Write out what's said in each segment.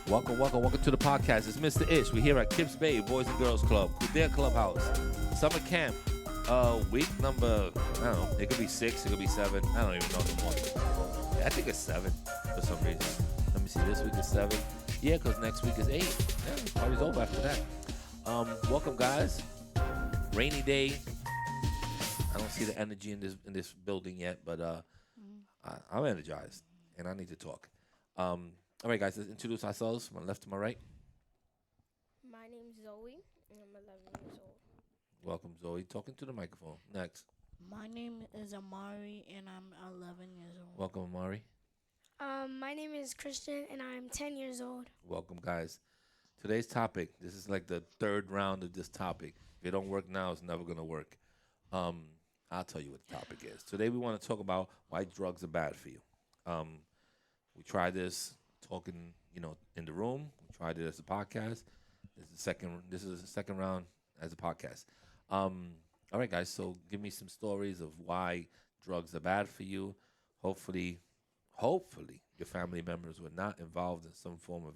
Welcome to the podcast. It's Mr. Ish. We're here at Kips Bay Boys and Girls Club, their clubhouse. Summer camp, week number, I don't know, it could be 6, it could be 7. I don't even know anymore. Yeah, I think it's 7 for some reason. Let me see, this week is 7. Yeah, because next week is 8. Yeah, party's over after that. Welcome, guys. Rainy day. I don't see the energy in this building yet, but I'm energized, and I need to talk. All right, guys, let's introduce ourselves from my left to my right. My name's Zoe, and I'm 11 years old. Welcome, Zoe. Talking to the microphone. Next. My name is Amari, and I'm 11 years old. Welcome, Amari. My name is Christian, and I'm 10 years old. Welcome, guys. Today's topic, this is like the third round of this topic. If it don't work now, it's never going to work. I'll tell you what the topic is. Today we want to talk about why drugs are bad for you. We tried this talking, in the room. We tried it as a podcast. This is the second round as a podcast. All right, guys. So give me some stories of why drugs are bad for you. Hopefully, your family members were not involved in some form of,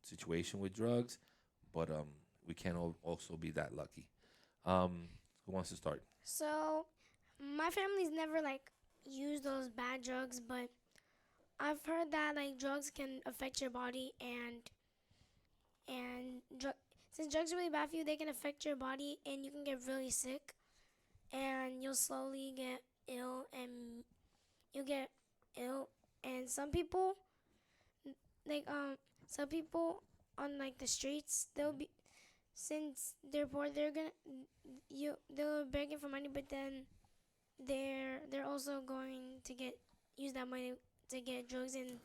situation with drugs. But we can't also be that lucky. Who wants to start? So, my family's never, used those bad drugs, but I've heard that, drugs can affect your body, since drugs are really bad for you, they can affect your body, and you can get really sick, and you'll slowly get ill, and some people, on, the streets, since they're poor, they're begging for money, but then they're also going to use that money to get drugs. And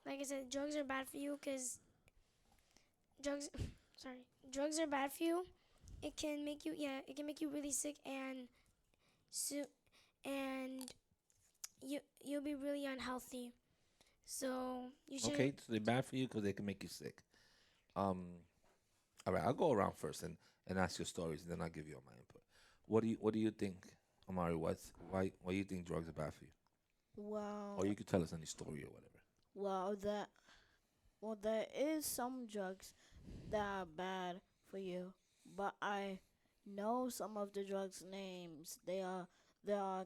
like I said, drugs are bad for you because drugs drugs are bad for you. It can make you really sick, and you'll be really unhealthy. So you should. Okay, so they're bad for you because they can make you sick. All right, I'll go around first and ask your stories, and then I'll give you all my input. What do you think, Amari? Why do you think drugs are bad for you? Or you could tell us any story or whatever. There is some drugs that are bad for you, but I know some of the drugs names. They are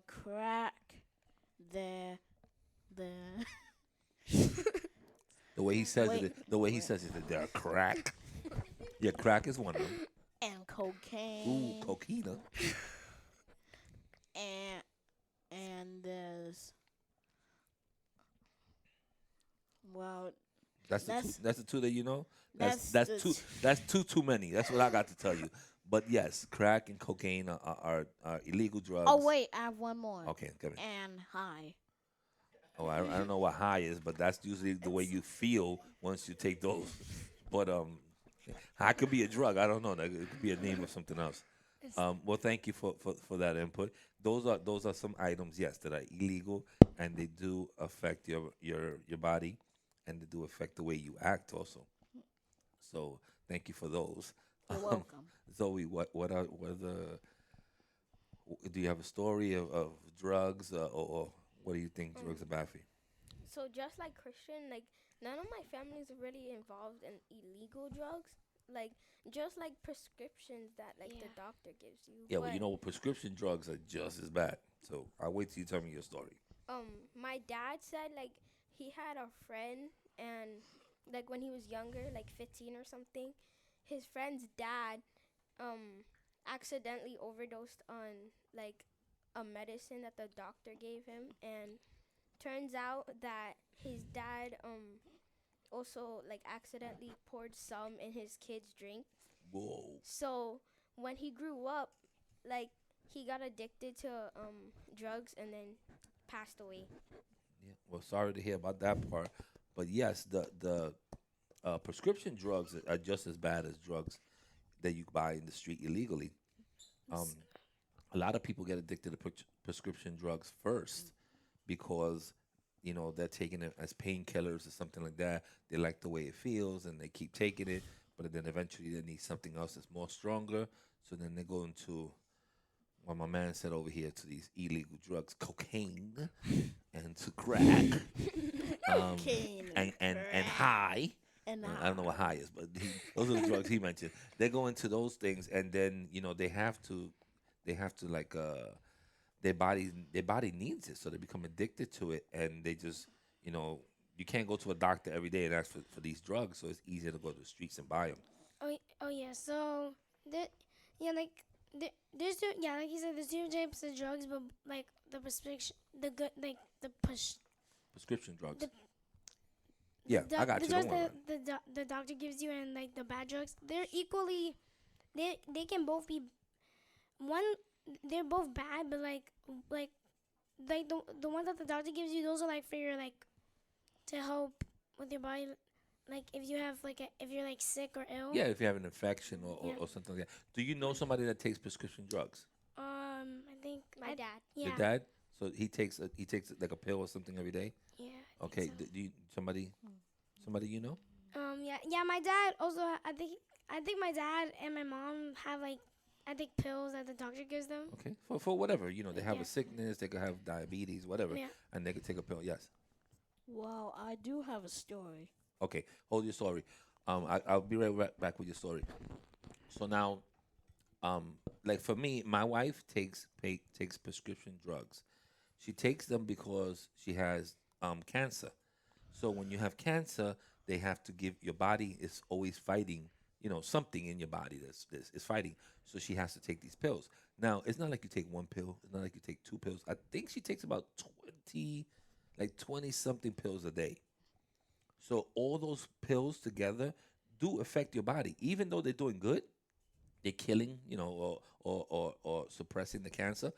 crack. They're The way he says it, they're crack. Yeah, crack is one of them. and cocaine. Ooh, coquina. And there's That's the two that you know. That's the That's too many. That's what I got to tell you. But yes, crack and cocaine are illegal drugs. Oh wait, I have one more. Okay, come in. And high. Oh, I don't know what high is, but that's usually the way you feel once you take those. But high could be a drug. I don't know. It could be a name of something else. Well, thank you for that input. Those are some items, yes, that are illegal, and they do affect your body, and they do affect the way you act also. So thank you for those. You're welcome. Zoe, what do you have a story of drugs, or what do you think drugs are bad for you? So just like Christian, none of my family's really involved in illegal drugs. Just prescriptions that the doctor gives you. Yeah, well, prescription drugs are just as bad. So I'll wait till you tell me your story. My dad said he had a friend, and when he was younger, 15 or something, his friend's dad accidentally overdosed on a medicine that the doctor gave him, and turns out that his dad also accidentally poured some in his kid's drink. Whoa. So when he grew up, he got addicted to drugs and then passed away. Yeah. Well, sorry to hear about that part, but yes, the prescription drugs are just as bad as drugs that you buy in the street illegally. A lot of people get addicted to prescription drugs first because they're taking it as painkillers or something like that. They like the way it feels and they keep taking it, but then eventually they need something else that's more stronger. So then they go into what my man said over here, to these illegal drugs, cocaine and to crack, and high. And I don't know what high is, but those are the drugs he mentioned. They go into those things, and then they have to like their body needs it, so they become addicted to it, and they just you know you can't go to a doctor every day and ask for these drugs, so it's easier to go to the streets and buy them. Oh yeah. So there, yeah, like there's two, yeah, like you said, there's two types of drugs, but like the prescription, the good, like Prescription drugs. the Yeah, I the got you. Don't drugs worry that about it. the doctor gives you and like the bad drugs, they're equally, they can both be one. They're both bad, but like the ones that the doctor gives you, those are like for your like to help with your body. Like if you have like if you're like sick or ill. Yeah, if you have an infection Yeah. or something like that. Do you know somebody that takes prescription drugs? I think My dad. Your Yeah. dad? So he takes like a pill or something every day. Yeah. I Okay. think so. Do you somebody you know? Yeah. My dad also. I think my dad and my mom have like I think pills that the doctor gives them. Okay. For whatever they have Yeah. a sickness, they could have diabetes, whatever, Yeah. and they could take a pill. Yes. Well, I do have a story. Okay. Hold your story. I'll be back with your story. So now, like for me, my wife takes prescription drugs. She takes them because she has cancer. So when you have cancer, they have to give your body is always fighting, something in your body that's is fighting. So she has to take these pills. Now it's not like you take one pill. It's not like you take two pills. I think she takes about 20 something pills a day. So all those pills together do affect your body, even though they're doing good. They're killing, or suppressing the cancer.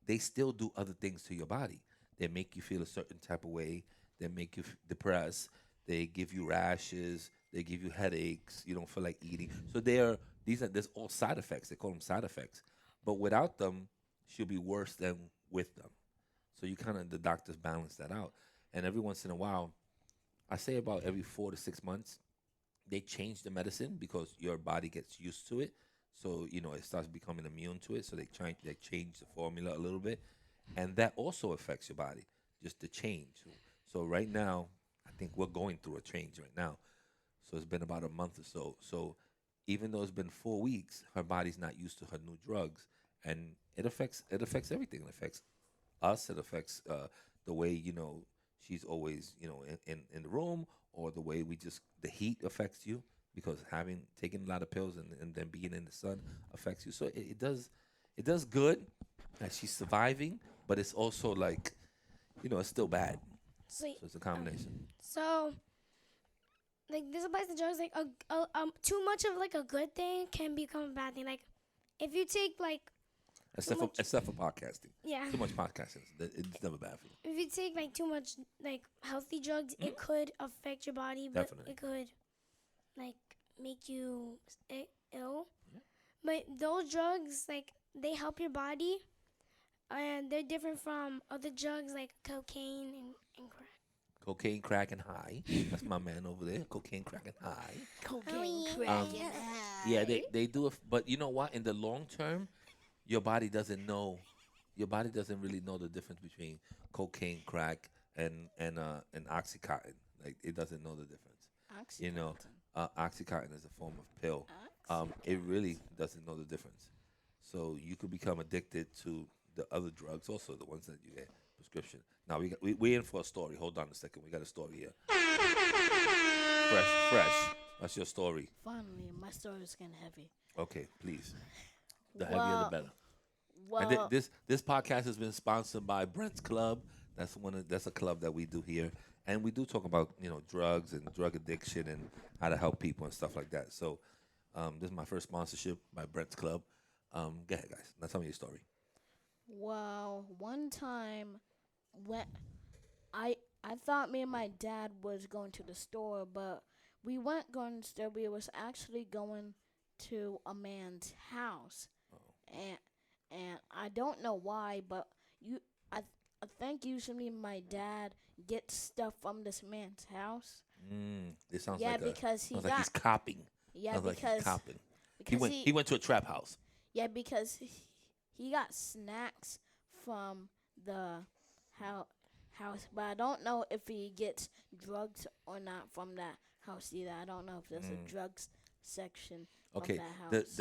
They still do other things to your body. They make you feel a certain type of way. They make you depressed. They give you rashes. They give you headaches. You don't feel like eating. So there's all side effects. They call them side effects. But without them, she'll be worse than with them. So the doctors balance that out. And every once in a while, I say about every 4 to 6 months, they change the medicine because your body gets used to it. So it starts becoming immune to it. So they change the formula a little bit, and that also affects your body. Just the change. So right now, I think we're going through a change right now. So it's been about a month or so. So even though it's been 4 weeks, her body's not used to her new drugs, and it affects everything. It affects us. It affects the way she's always in the room, or the way the heat affects you because having taken a lot of pills and then being in the sun affects you. So it does good that she's surviving, but it's also like it's still bad. So So it's a combination. so like this applies to drugs. Like too much of like a good thing can become a bad thing. Like if you take like Except much- for podcasting, yeah. too much podcasting, it's never bad for you. If you take like too much like healthy drugs, it could affect your body, but Definitely. it could like make you ill. Yeah. But those drugs, like they help your body, and they're different from other drugs like cocaine and crack. Cocaine, crack, and high. That's my man over there. Cocaine, crack, and high. Cocaine, yeah. crack, Um, and Yeah, high. they do it, but you know what? In the long term, your body doesn't know. Your body doesn't really know the difference between cocaine, crack, and oxycontin. Like it doesn't know the difference. You know, oxycontin is a form of pill. It really doesn't know the difference. So you could become addicted to the other drugs, also the ones that you get prescription. Now we in for a story. Hold on a second. We got a story here. Fresh. What's your story? Finally, my story is getting heavy. Okay, please. The heavier the better. And Well, this podcast has been sponsored by Brent's Club. That's a club that we do here, and we do talk about drugs and drug addiction and how to help people and stuff like that. So this is my first sponsorship by Brent's Club. Go ahead, guys. Now tell me your story. one time when I thought me and my dad was going to the store, but we weren't going to the store. We was actually going to a man's house, and I don't know why, but I think usually my dad gets stuff from this man's house. This sounds Yeah, like because he sounds like got he's copping. yeah Sounds like he's because copping. He because went he went to a trap house. yeah because he got snacks from the house, but I don't know if he gets drugs or not from that house either. I don't know if there's a Mm. drugs section of Okay. that house.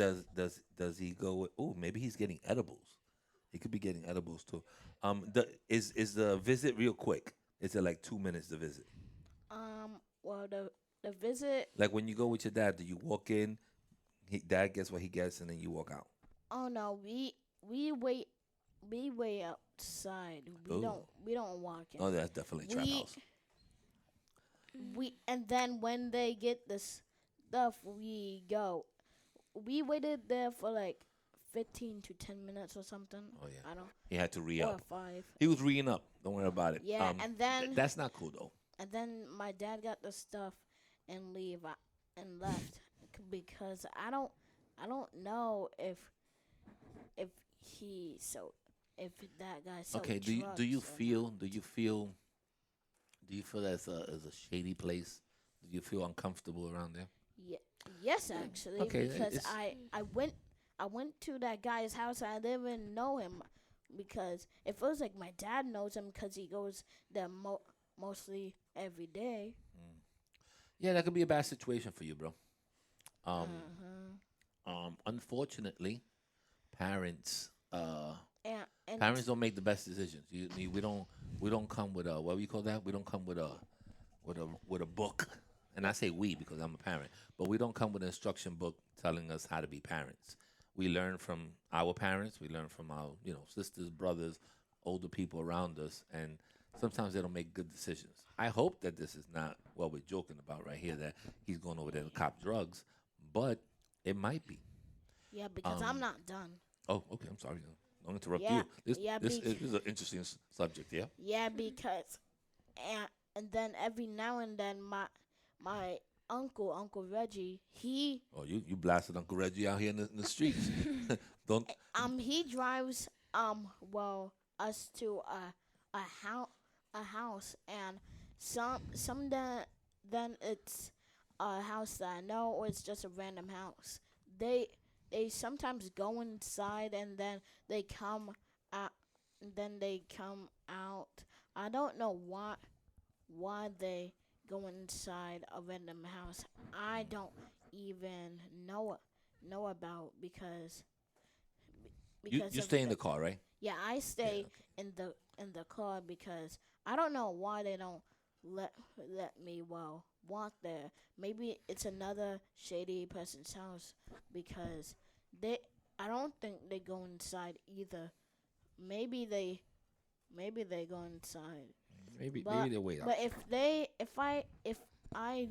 Does he go with? Oh, maybe he's getting edibles. He could be getting edibles too. Is the visit real quick? Is it like 2 minutes to visit? Well, the visit. Like when you go with your dad, do you walk in? Dad gets what he gets, and then you walk out. Oh no, we wait. We wait outside. Oh, We don't walk in. oh, that's definitely a trap We house. we and then when they get the stuff, we go. We waited there for like 15 to 10 minutes or something. Oh yeah, I don't he had to re or up. 5. He was reing up. Don't worry about it. Yeah, and then That's not cool though. my dad got the stuff and and left because I don't know if he so if that guy sold Okay. drugs Do you or feel not. do you feel that's a shady place? Do you feel uncomfortable around there? Ye- yes, actually, Okay, because it's I went to that guy's house. I didn't even know him because it feels like my dad knows him because he goes there mostly every day. Yeah, that could be a bad situation for you, bro. Um, Uh-huh. Unfortunately, parents And parents don't make the best decisions. We don't come with a what do you call that? We don't come with a book. And I say we because I'm a parent, but we don't come with an instruction book telling us how to be parents. We learn from our parents. We learn from our sisters, brothers, older people around us, and sometimes they don't make good decisions. I hope that this is not what we're joking about right here. That he's going over there to cop drugs, but it might be. yeah, because I'm Um, not done. Oh, okay. I'm sorry. Don't interrupt Yeah, you. This yeah, this is an interesting subject. Yeah. yeah, because and then every now and then my Uncle Reggie, Oh, you blasted Uncle Reggie out here in the streets. Don't. he drives well us to a house and some then it's a house that I know or it's just a random house. They they sometimes go inside and then they come out they come out. I don't know why they go inside a random house. I don't even know about because You of stay in the car, right? yeah, I Yeah. stay Okay. in the car because I don't know why they don't let me walk there. Maybe it's another shady person's house because they I don't think they go inside either. Maybe they go inside. Maybe But they wait out. but I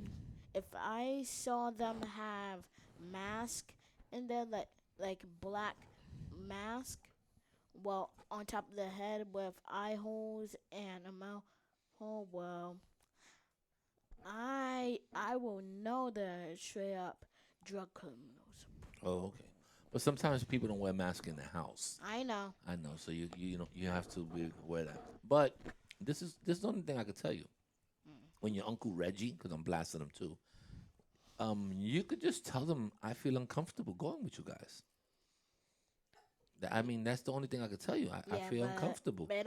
if I saw them have mask in there like black mask well on top of the head with eye holes and a mouth hole well I will know they're straight up drug criminals. Oh, okay. But sometimes people don't wear masks in the house. I know. I know. So you have to be aware of that. But this is the only thing I could tell you. When your Uncle Reggie, because I'm blasting him too, you could just tell them I feel uncomfortable going with you guys. I mean, that's the only thing I could tell you. I Yeah, feel but uncomfortable. they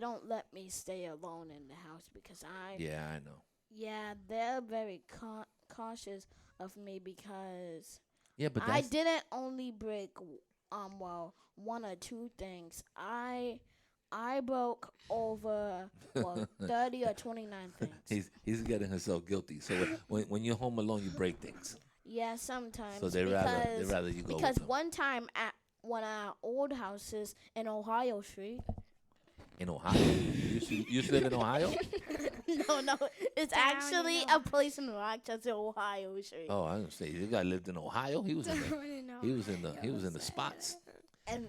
don't let me stay alone in the house because Yeah, I know. yeah, they're very cautious of me because Yeah, but I that's didn't only break one or two things. I broke over 30 or 29 things. he's getting himself guilty. So when you're home alone, you break things. Yeah, sometimes So they rather you go because with them. one time at one of our old houses in Ohio Street. In Ohio. You used to live in Ohio? No, it's Down actually in a place in Rochester, Ohio Street. Oh, I didn't say this guy lived in Ohio. He was in the Ohio. he was in the spots. And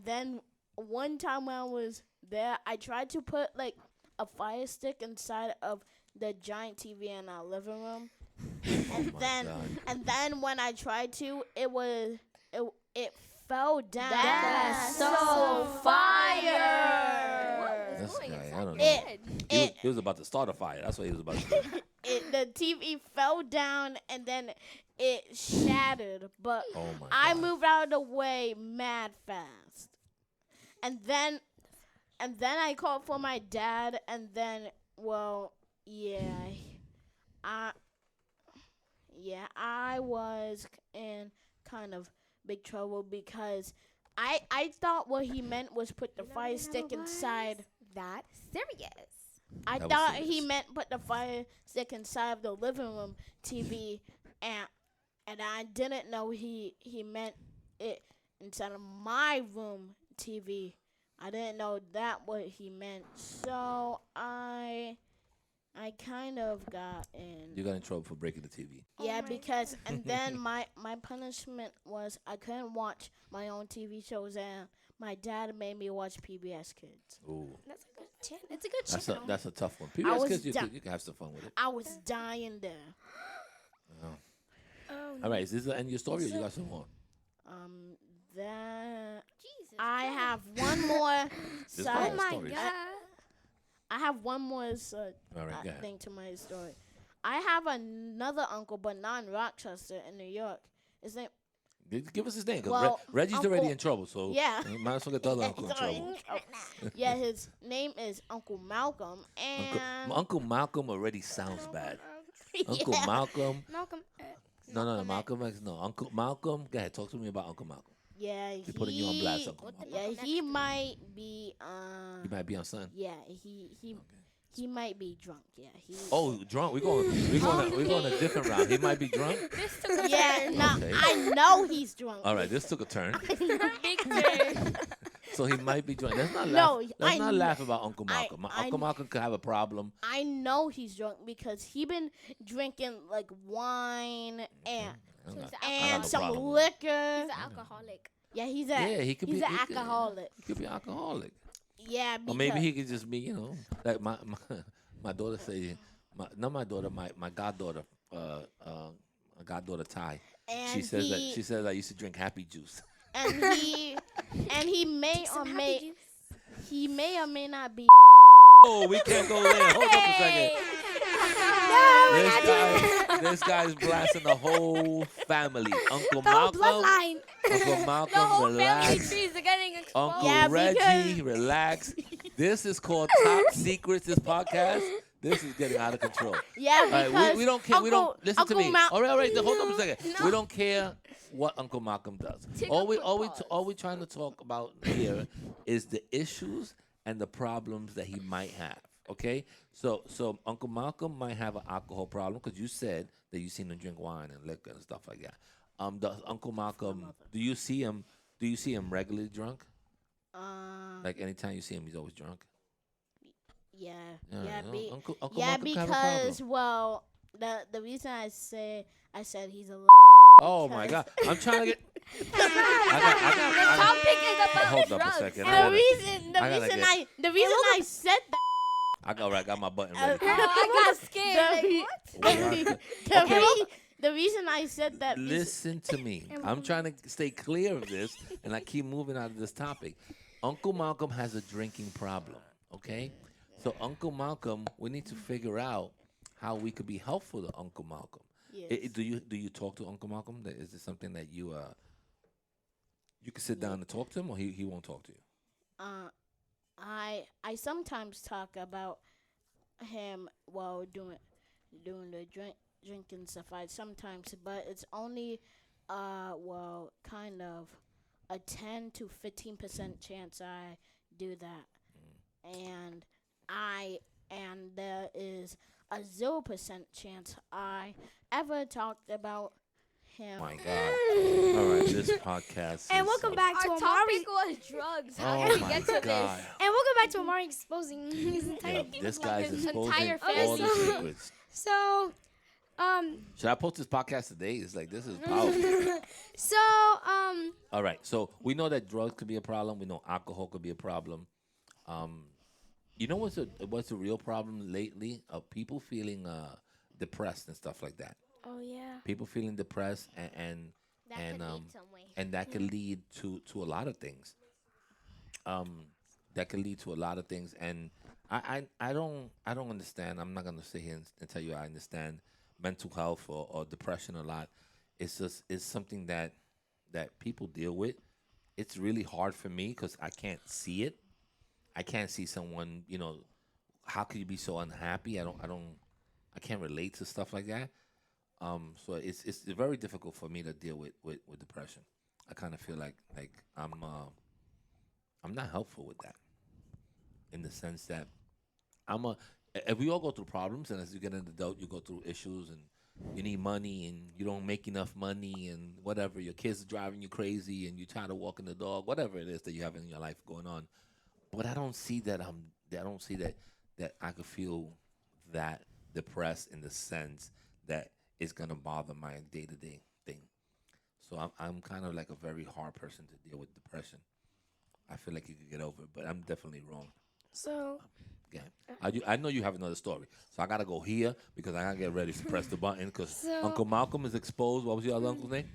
then one time when I was there, I tried to put like a fire stick inside of the giant TV in our living room, and my then God. and then when I tried to, it fell down. That's so fire! This guy, I don't know. It He was about to start a fire. That's what he was about to do. the TV fell down and then it shattered. But Oh my I God. moved out of the way mad fast, and then I called for my dad, and then yeah, I I was in kind of big trouble because I thought what he meant was put the You fire never know, stick inside. That serious. I That was thought he serious. meant put the fire stick inside of the living room TV, and I didn't know he meant it inside of my room TV. I didn't know that what he meant. So I kind of got You in. got in trouble for breaking the TV. Oh Yeah, my because God. and then my punishment was I couldn't watch my own TV shows, and my dad made me watch PBS Kids. Ooh, That's a good channel. It's a good that's channel. that's a tough one. I PBS was kids, you da- could, you can have some fun with it. I was dying there. Oh. Oh, All right, is this the end of your story, or you got some more? That Jesus. I Christ. have one more This side. oh is my stories. God. I have one more All right, go ahead. thing to my story. I have another uncle, but not in Rochester, in New York. His name, Give us his name, because Well, Reggie's already Uncle- in trouble, so yeah. you might as well get the other uncle in Sorry. trouble. Yeah, his name is Uncle Malcolm, Uncle, and Uncle Malcolm already sounds bad. Uncle yeah. Malcolm. Malcolm X. No, Malcolm X. No, Uncle Malcolm. Go ahead, talk to me about Uncle Malcolm. Yeah, You're putting you on blast, Uncle Malcolm. Yeah, he might be. You might be on something. Yeah, he might be drunk. Yeah, he. Oh, drunk. We're going a different route. He might be drunk. This took a Yeah, turn. no, Okay. I know he's drunk. All right, this took a turn. Big turn. So he might be drunk. Let's not No, laugh. Let's I not kn- laugh about Uncle I- Malcolm. I- Uncle Malcolm could have a problem. I know he's drunk because he been drinking like wine and I'm not- I have and a some problem with liquor. He's an alcoholic. Yeah, he's Yeah, he could he's be. an he could- alcoholic. He could be alcoholic. Yeah, because Or maybe he could just be, like my daughter say, not my daughter, my goddaughter, my goddaughter Ty. and She says he, she says I used to drink happy juice. and he may or Some happy may juice. he may or may not be. Oh, we can't go there. Hold up a second. This guy's blasting the whole family. Uncle The whole Malcolm, bloodline. Uncle The Malcolm, whole family relax. trees are getting exposed. Uncle Yeah, Reggie, because- relax. This is called Top Secrets. This podcast. This is getting out of control. Yeah, All because right, we don't care. We don't Uncle- listen to Uncle me. Mal- All right. Hold up a second. No. We don't care what Uncle Malcolm does. Take All a we quick all we pause. all we trying to talk about here is the issues and the problems that he might have. Okay, so Uncle Malcolm might have an alcohol problem because you said that you seen him drink wine and liquor and stuff like that. Does Uncle Malcolm? Do you see him? Do you see him regularly drunk? Like anytime you see him, he's always drunk. yeah, Yeah, yeah, Uncle yeah, Malcolm could have a problem. because well, the reason I said he's a Oh my God! I'm trying to get. The topic is about Hold up a drugs. second. And I gotta- the I gotta reason get- I said that I got my button ready. Oh, I got scared. the, Like, what? the reason I said that Listen to me. I'm trying to stay clear of this, and I keep moving out of this topic. Uncle Malcolm has a drinking problem. Okay, so Uncle Malcolm, we need to figure out how we could be helpful to Uncle Malcolm. yes. Do you talk to Uncle Malcolm? Is this something that you can sit down and talk to him, or he won't talk to you? I sometimes talk about him while doing the drinking stuff. I sometimes, but it's only well kind of a 10 to 15% chance I do that, and there is a 0% chance I ever talked about him. My God! All right, this podcast. And is, welcome back to Our Amari. topic was drugs. How Oh did we my get to God! this? And welcome back to Amari exposing his entire. Yeah, this guy's His exposing entire all the family. secrets. So, Should I post this podcast today? It's like this is powerful. so, All right, so we know that drugs could be a problem. We know alcohol could be a problem. You know what's a real problem lately? People feeling depressed and stuff like that. oh yeah. People feeling depressed and That and could um lead some way. and that could lead to a lot of things. That could lead to a lot of things, and I don't understand. I'm not gonna sit here and tell you I understand mental health or depression a lot. It's something that people deal with. It's really hard for me because I can't see it. I can't see someone. How could you be so unhappy? I don't. I can't relate to stuff like that. So it's very difficult for me to deal with depression. I kind of feel like I'm not helpful with that in the sense that I'm a if we all go through problems, and as you get an adult, you go through issues, and you need money, and you don't make enough money, and whatever. Your kids are driving you crazy, and you're tired of walking the dog, whatever it is that you have in your life going on. But I don't see that I don't see that I could feel that depressed in the sense that it's gonna bother my day to day thing. So I'm kind of like a very hard person to deal with depression. I feel like you could get over it, but I'm definitely wrong. So Yeah. I know you have another story, so I gotta go here because I gotta get ready to press the button because So- Uncle Malcolm is exposed. What was your other uncle's name?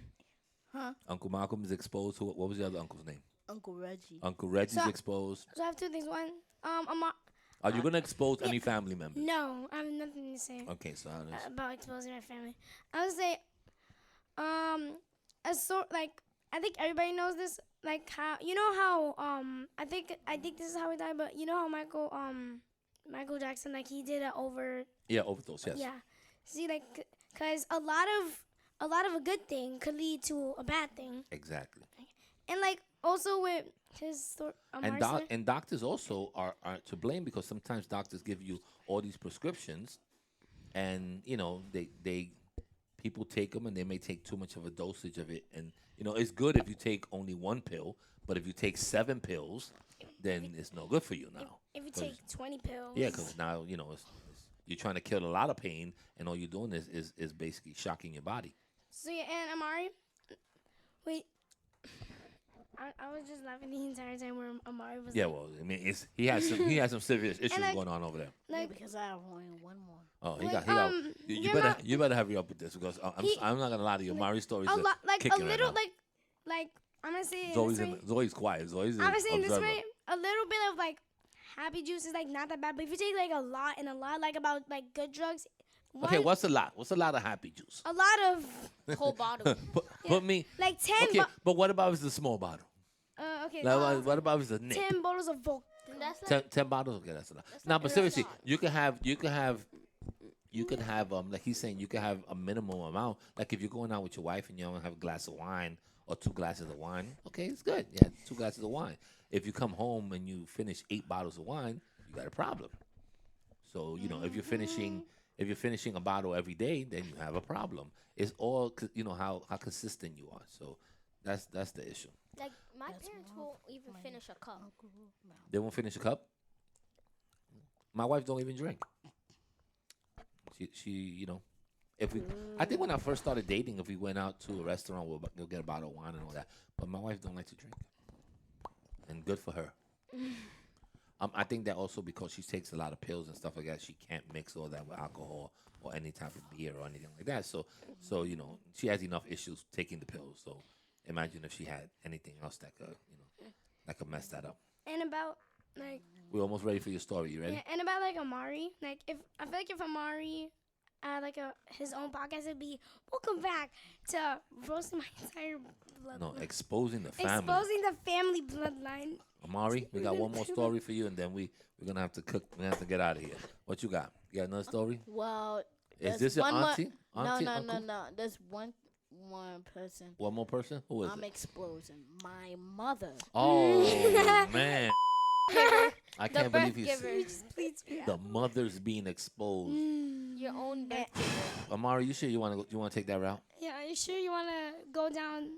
Huh? Uncle Malcolm is exposed. What was the other uncle's name? Uncle Reggie. Uncle Reggie's So- exposed. I have two things. One, Are you gonna expose any family members? no, I have nothing to say Okay, so how does- about exposing my family. I would say, I think everybody knows this. Like how I think this is how he died, but you know how Michael Jackson, like he did it over. yeah, overdose. Yes. Yeah. See, like, cause a lot of a good thing could lead to a bad thing, Exactly. and like also with his And doctors also are to blame because sometimes doctors give you all these prescriptions, and they people take them and they may take too much of a dosage of it, and it's good if you take only one pill, but if you take 7 pills, then it's no good for you now. if you 'Cause- take 20 pills. Yeah, because now it's you're trying to kill a lot of pain, and all you're doing is basically shocking your body. So yeah, and Amari, wait, I was just laughing the entire time where Amari was. Yeah, like, well, I mean, he has some serious issues like- going on over there. Yeah, like because I have only one more. Oh, he like, got. You you're better not- you better hurry up with this because I'm not gonna lie to you. Mari's stories a are lot, like a kicking right little, now. like I'm gonna say it Zoe's this way. Zoe's quiet. Zoe's I'm gonna say it this observer. way. A little bit of like happy juice is like not that bad, but if you take like a lot and a lot, like about like good drugs. Okay, what's a lot? What's a lot of happy juice? a lot of Whole bottle. Put me. like 10. Okay, but what about if it's a small bottle? Okay. Like, what about if it's a nip? 10 bottles of Volk. That's like 10 bottles. Okay, that's a lot. That's No, like but a seriously, shot. you could have like he's saying you could have a minimum amount. Like if you're going out with your wife and you only have a glass of wine or 2 glasses of wine, okay, it's good. Yeah, 2 glasses of wine. If you come home and you finish 8 bottles of wine, you got a problem. So if you're finishing a bottle every day, then you have a problem. It's all how consistent you are. So that's the issue. like my That's parents more won't even money. finish a cup. Uncle Malcolm. They won't finish a cup. My wife don't even drink. She if we, I think when I first started dating, if we went out to a restaurant, we'll get a bottle of wine and all that. But my wife don't like to drink, and good for her. I think that also because she takes a lot of pills and stuff like that, she can't mix all that with alcohol or any type of beer or anything like that. So she has enough issues taking the pills. So imagine if she had anything else that could mess that up. And about like We're almost ready for your story. You ready? yeah, and about like Amari, like if I feel like if Amari had like his own podcast, it'd be welcome back to roasting my entire bloodline. No, exposing the family. Exposing the family bloodline. Amari, we got one more story for you, and then we're gonna have to cook. We're gonna have to get out of here. What you got? You got another story? Well, Is there's this your one more- auntie? no, Auntie, no, uncle? no. There's one person. One more person? Who is I'm it? exposing my mother. Oh man, I The can't birth believe he's giver. Please be the mother's being exposed. Your own birth giver. Amari, you sure you want to take that route? Yeah, are you sure you wanna go down?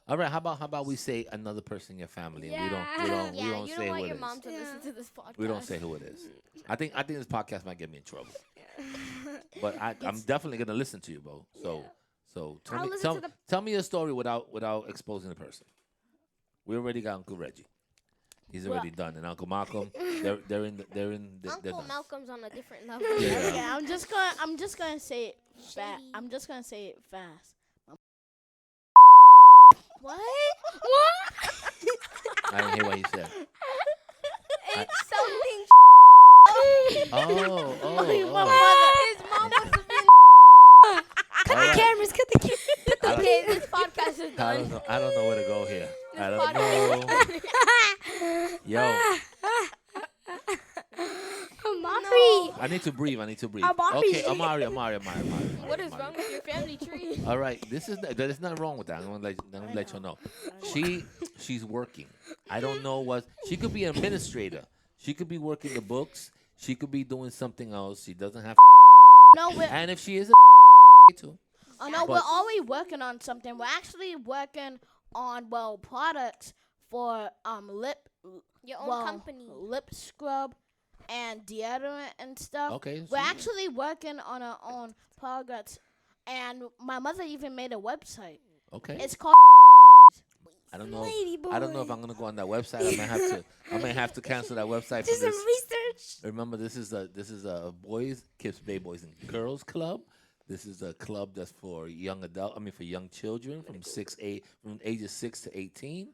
All right. How about we say another person in your family, and we don't Yeah, you say don't who want it your is. mom to Yeah. listen to this podcast. We don't say who it is. I think this podcast might get me in trouble. But I'm definitely gonna listen to you, bro. So I'll listen to the- tell me your story without exposing the person. We already got Uncle Reggie. He's already done, and Uncle Malcolm. They're Uncle done. Malcolm's on a different level. Yeah. Okay, I'm just gonna say it fast. Shady. I'm just gonna say it fast. What? I didn't hear what he said. It's something. Oh. His mom must have been. Cut All the right. cameras. Cut the cameras. I don't- Okay, this podcast is I done. don't know where to go here. I This don't podcast know. Yo, Amari. I need to breathe. I need to breathe. Amari. Okay, Amari. What is wrong with your family tree? All right, there's nothing wrong with that. I'm gonna let you know. She's working. I don't know what she could be an administrator. She could be working the books. She could be doing something else. She doesn't have. No, And if she is a too, oh no, we're But- always working on something. We're actually working on products for lip Your own company. lip scrub and deodorant and stuff. okay. We're actually working on our own products, and my mother even made a website. Okay. It's called. I don't know. Lady boy. I don't know if I'm gonna go on that website. I may have to cancel that website Do for some this. research. Remember, this is a boys, Kips Bay Boys and Girls Club. This is a club that's for young for young children from from ages 6 to 18.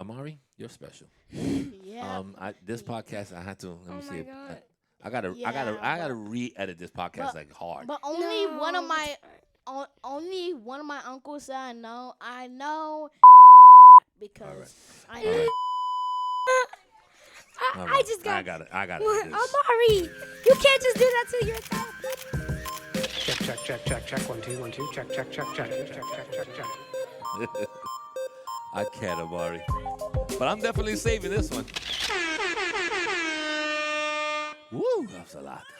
Amari, you're special. Yeah. This podcast, I had to. Let me Oh see. my If, God. I gotta Yeah, re-edit this podcast but- like hard. But only one of No, my it's fine. only one of my uncles that I know because I All know. right. All I right. just got. I got it. I got What? it. Amari, you can't just do that to your child. Check. 1 2 1 2. Check. Check. I can't, Amari. But I'm definitely saving this one. Woo, that's a lot.